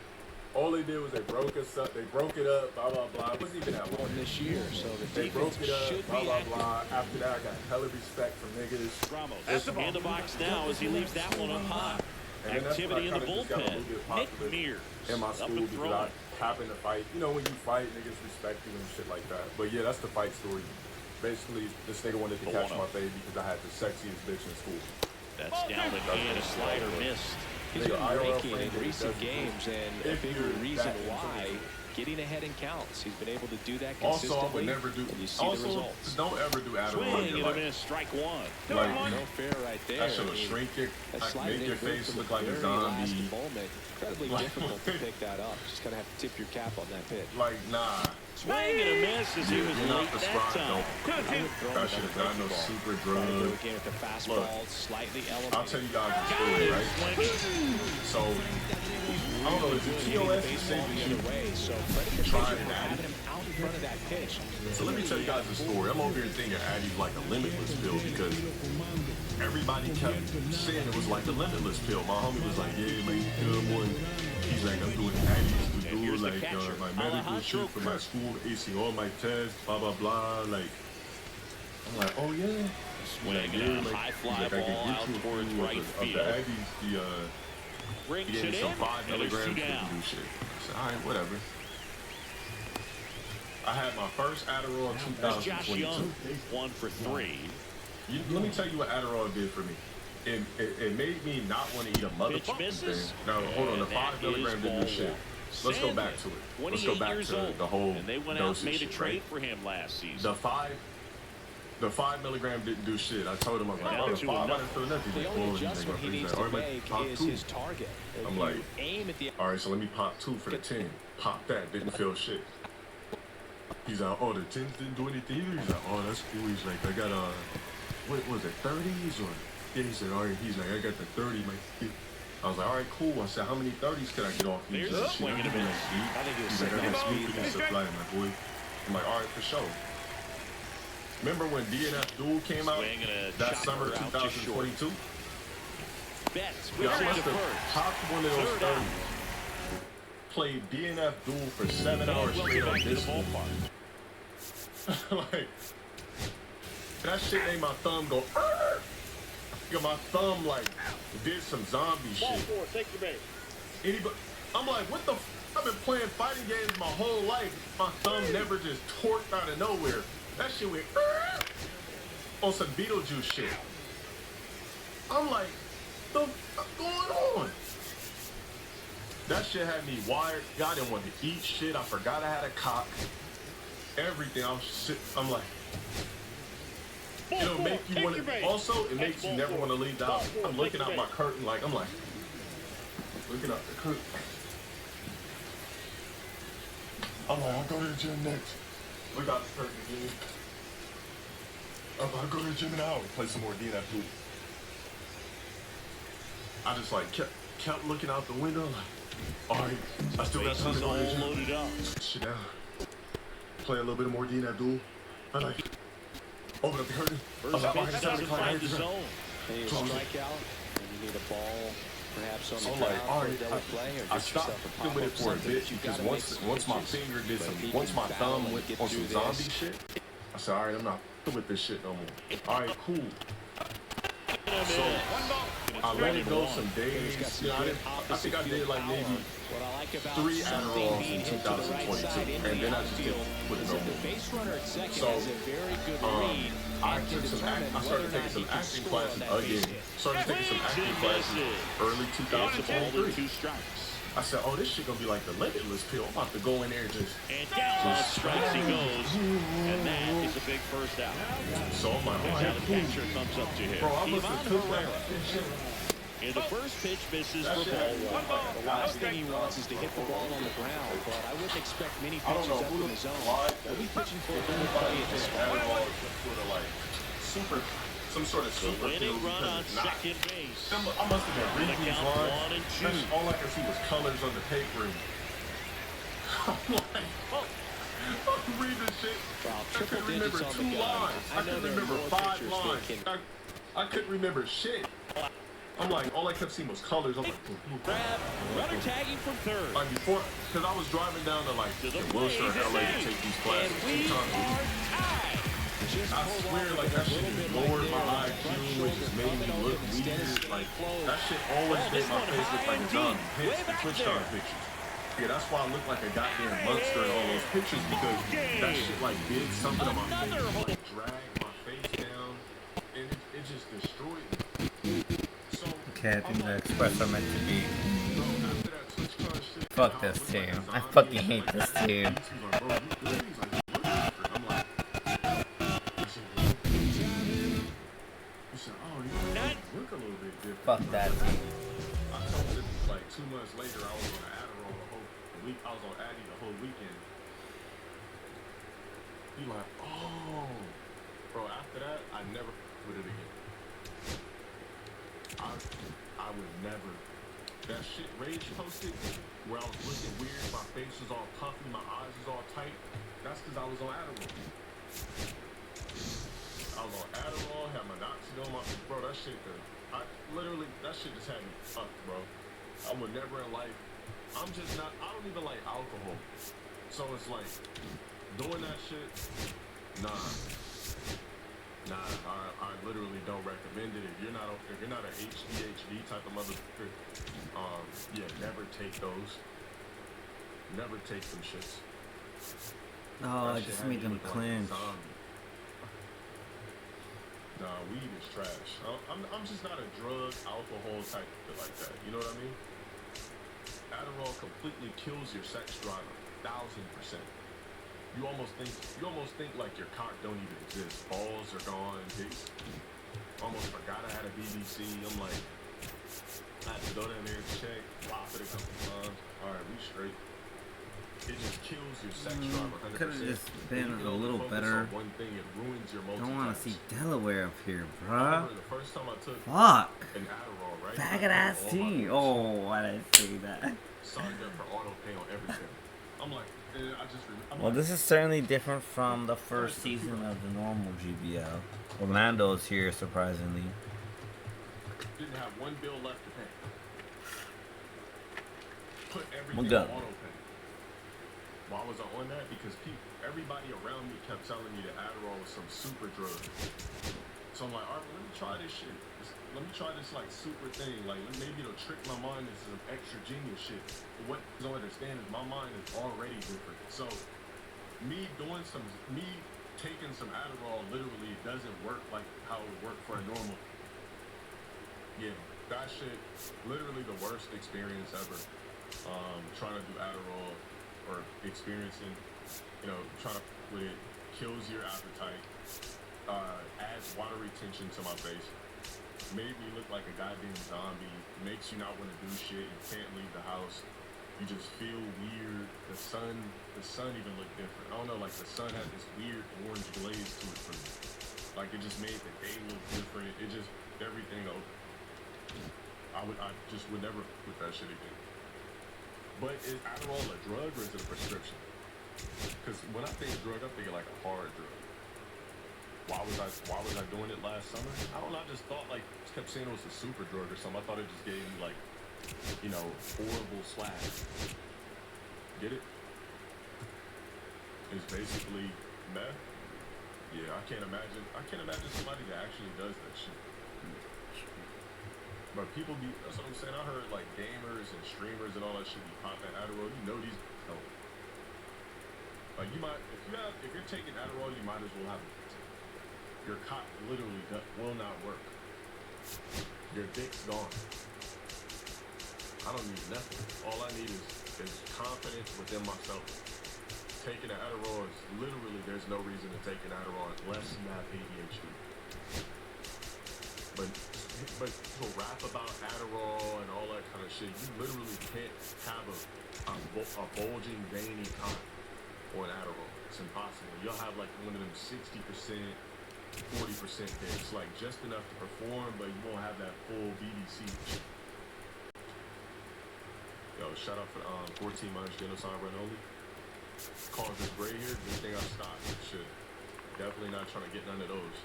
all they did was they broke us up. They broke it up. Blah blah blah. It wasn't even that long this year, so the they broke it up. Blah blah blah. After that, I got hella respect from niggas. Ramos in the box now as he leaves that one up high. Activity in the bullpen. Nick Mears in my school because I happened to fight. You know, when you fight, niggas respect you and shit like that. But yeah, that's the fight story. Basically, this nigga wanted to catch my baby because I had the sexiest bitch in school. That's down and a slider missed. He's been breaking in recent games, and a bigger reason why getting ahead in counts. He's been able to do that Also, consistently. I would never do. And you see the Also, results. don't ever do Adderall Swing in and your a life. miss, strike one. Like, No fair right there. that should I mean, shrink your, that like, sliding make your in good face from look the like a very last zombie. moment. Incredibly Like, difficult to pick that up. Just kind of have to tip your cap on that pitch. Like, nah. Swing and a miss as he was You're not late that prescribed, time. I should have done no super drug. Again with the fastball, slightly elevated. I'll tell you guys the story, right? So, I don't know, is it TOS that said that you So Freddie tried having an Addy? him out in front of that pitch. So let me tell you guys a story. I'm over here thinking Addy's like a limitless pill because everybody kept saying it was like a limitless pill. My homie was like, yeah, man, good one. He's like, I'm doing Addies to do here's the like catcher, my medical Alejandro shit for my Kirk. school, AC all my tests, blah, blah, blah. Like, I'm like, oh yeah. Swing and a high fly ball out towards right field. The Addies, he Brings gave it me in, some 5 and there's milligrams two to down. do shit. I said, all right, whatever. I had my first Adderall in There's Josh 2022. Young, 1 for 3. Let me tell you what Adderall did for me. It made me not want to eat a Pitch motherfucking misses. thing. No, hold on. The And 5 that is milligram didn't ball do shit. one. Let's go back to it. Let's go 28 back years to old, the whole and they went out and dosage made a shit, trade right? for him last season. The 5 milligram didn't do shit. I told him, I was like, Down oh, the to 5, I another. didn't feel nothing. The He's only like, adjustment he needs to all right, make pop is 2. his target. If I'm you like, aim at the all right, so let me pop 2 for the 10. Pop that, didn't feel shit. He's like, oh, the 10s didn't do anything either. He's like, oh, that's cool. He's like, I got what was it, 30s or? Yeah, he said, all right. He's like, I got the 30, man. I was like, all right, cool. I said, how many 30s could I get off these? There's a swing and a miss. I think it was He's like, I got speed. speed and supply, my boy. I'm like, all right, for sure. Remember when DNF Duel came out? Swing and a That chopper summer out to short. 2022? Betts Yeah, I returning must to have first. popped one of those Third out. 30s. Played DNF Duel for 7 hours Welcome straight on back to the this one. ballpark. Like, that shit made my thumb go, "Arr!" Yo, my thumb, like, did some zombie Ball shit. 4, take your base. Anybody, I'm like, what the I've been playing fighting games my whole life. My thumb never just torqued out of nowhere. That shit went, "Arr!" On some Beetlejuice shit. I'm like, the fuck going on? That shit had me wired. God didn't want to eat shit. I forgot I had a cock. Everything. I'm like, it'll make you want to. Also, it makes you never want to leave the house. I'm looking out my curtain like, I'm like, looking out the curtain. I'm like, I'll go to the gym next. Look out the curtain again. I'm about to go to the gym in an hour. Play some more DNF food. I just like kept looking out the window like, all right, I still got time to Bases go all to the gym. loaded up. Shit down. Play a little bit more DNF Duel. I like open up the curtain. First pitch doesn't find the zone. You need a strikeout, and you need a ball, perhaps on the So ground like, all for a right, double play, or I get stopped yourself a doing pop-up it for a something bit that you because gotta make some once my pitches. finger did But some, he once can my battle thumb and went get on some through zombie this. shit, I said, all right, I'm not with this shit no more. All right, cool. So I let it go some days. You know, I think I did like maybe 3 Adderalls in 2022, and then I just didn't put it no more. So I took some I started taking some acting classes again. Started taking some acting classes early 2023. I said, oh, this shit gonna be like the limitless pill. I'm about to go in there and just. And down on strikes he goes, and that is a big first out. So I'm like, oh, Now the catcher comes up to him. bro, I must have took that. And the first pitch misses That for shit ball had me 1. The last thing he wants is to hit the ball on the ground, but I wouldn't expect many I don't pitches know up who in the zone. why. He'll be pitching for a double play at this point. Adderall is some sort of like some sort of The super pill winning run because on it's not. second base. I must have been reading these Count lines. 1 and 2. All I could see was colors on the paper. And I'm like, I'm reading this shit. Wow, I triple couldn't remember digits on 2 the gun. lines. I I know couldn't there are remember more 5 pitchers that lines. can I couldn't remember shit. I'm like, all I kept seeing was colors. I'm like, Grab, runner tagging from third. like before, because I was driving down to like Wilshire, LA to take these classes And 2 we times a week. are tied. I swear, like, that shit just lowered my IQ. It just made me look weird. Like, that shit always made my face look like a zombie. Hence the Twitch time pictures. Yeah, that's why I look like a goddamn monster in all those pictures, because that shit, like, did something to my face. Like, dragged my face down, and it just destroyed me. So, Okay, I think the express are meant to be. bro, after that Twitch card shit, Fuck this team. I fucking hate this team. Fuck that team. I told him like 2 months later I was on Adderall the whole week. I was on Addy the whole weekend. He like, oh, bro. After that, I never with it again. I would never. That shit Rage posted where I was looking weird, my face was all puffy, my eyes was all tight. That's because I was on Adderall. I was on Adderall, had minoxidil, bro. That shit, literally, that shit just had me fucked, bro. I would never in life. I don't even like alcohol. So it's like, doing that shit, nah, I literally don't recommend it. If you're not an HDHD type of motherfucker, yeah, never take those. Never take some shits. Oh, I just made them clinch. Nah, weed is trash. I'm just not a drug, alcohol type of like that. You know what I mean? Adderall completely kills your sex drive 1,000%. You almost think like your cock don't even exist. Balls are gone. Dicks. Almost forgot I had a BBC. I'm like, I have to go down there and check. Flop it a couple times. All right, we straight. It just kills your sex drive 100%. Could have just been a little better. One thing, it ruins your Don't want to see Delaware up here, I bruh. remember the first time I took Fuck. an Adderall, right? Faggot ass team. Oh, why did I say that? Signed up for auto pay on everything. I'm like, Well, this is certainly different from the first season of the normal GBL. Orlando's here, surprisingly. Didn't have one bill left to pay. Put Well everything done. on auto pay. Why was I on that? Because everybody around me kept telling me that Adderall was some super drug. So I'm like, all right, well, let me try this shit. Let me try this like super thing. Like maybe it'll trick my mind into some extra genius shit. But what I don't understand is my mind is already different. So me taking some Adderall literally doesn't work like how it would work for a normal. Yeah, that shit, literally the worst experience ever. Trying to do Adderall or experiencing, trying to with it, kills your appetite, adds water retention to my face, made me look like a goddamn zombie, makes you not want to do shit, you can't leave the house, you just feel weird, the sun even looked different. I don't know, like the sun had this weird orange glaze to it for me. Like it just made the day look different, it just, everything I just would never put that shit again. But is Adderall a drug or is it a prescription? Because when I think drug, I'm thinking like a hard drug. Why was I doing it last summer? I don't know. I just thought like kept saying it was a super drug or something. I thought it just gave me like, horrible swag. Get it? It's basically meth. Yeah, I can't imagine somebody that actually does that shit. But that's what I'm saying. I heard like gamers and streamers and all that shit be popping Adderall. These don't. Like if you're taking Adderall, you might as well have your cock literally will not work. Your dick's gone. I don't need nothing. All I need is confidence within myself. Taking an Adderall is literally there's no reason to take an Adderall unless you have ADHD. But to rap about Adderall and all that kind of shit, you literally can't have a bulging, veiny cock on Adderall. It's impossible. You'll have like one of them 60%, 40% hits, like just enough to perform, but you won't have that full BDC. Yo, shout out for 14 months genocide run only. Causes gray hair, good thing I stopped. Shit. Definitely not trying to get none of those.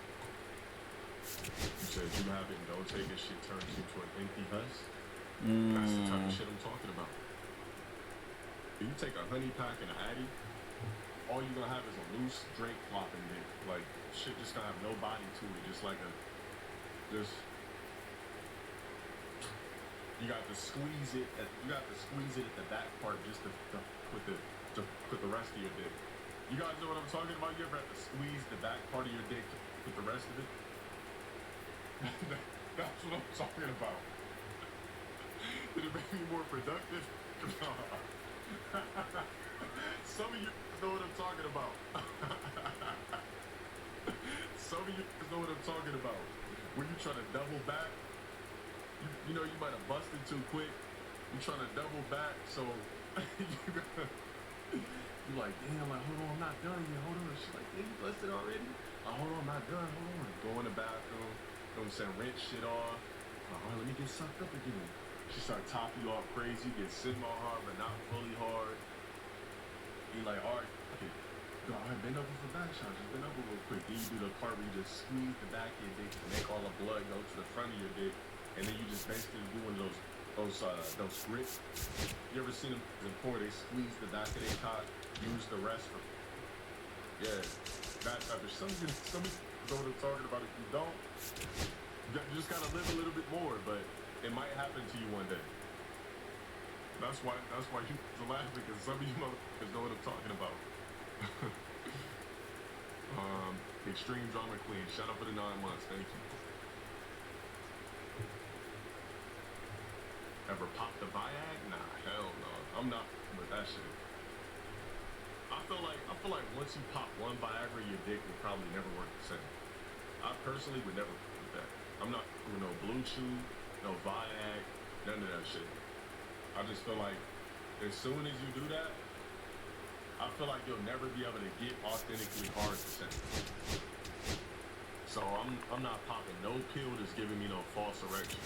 You said you have it and don't take it, shit turns into an empty husk. That's the type of shit I'm talking about. If you take a honey pack and an Addy, all you're gonna have is a loose drink flopping dick. Like shit just gonna have no body to it. Just like you got to squeeze it at the back part just to put the rest of your dick. You guys know what I'm talking about? You ever have to squeeze the back part of your dick to put the rest of it? That's what I'm talking about. Did it make me more productive? Some of you know what I'm talking about. Some of you know what I'm talking about. When you try to double back, you know you might have busted too quick. You trying to double back, so you're like, damn, like, hold on, I'm not done yet. Hold on. She's like, damn, you busted already? Hold on, I'm not done. Hold on. Go in the bathroom. You know what I'm saying? Rinse shit off. All right, let me get sucked up again. She start topping you off crazy, get sitting on hard, but not fully hard. You like, all right, okay. Go ahead, bend over for back shots. Just bend over real quick. Then you do the part where you just squeeze the back of your dick to make all the blood go to the front of your dick, and then you just basically do one of those grips. You ever seen them in porn? They squeeze the back of their cock, use the rest for. Yeah, that type of. Some of you know what I'm talking about. If you don't, you just gotta live a little bit more, but it might happen to you one day. That's why you laughing, because some of you motherfuckers know what I'm talking about. Extreme Drama Queen, shout out for the 9 months, thank you. Ever popped the Viag? Nah, hell no. I'm not with that shit. I feel like once you pop one Viagra, your dick will probably never work the same. I personally would never do that. I'm not with no Blue Chew, no Viag, none of that shit. I just feel like as soon as you do that, I feel like you'll never be able to get authentically hard the same. So I'm not popping no pill that's giving me no false erection.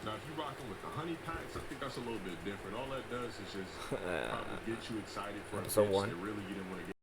Now, if you're rocking with the honey packs, I think that's a little bit different. All that does is just probably get you excited for a Episode bitch 1. that really you didn't want to get.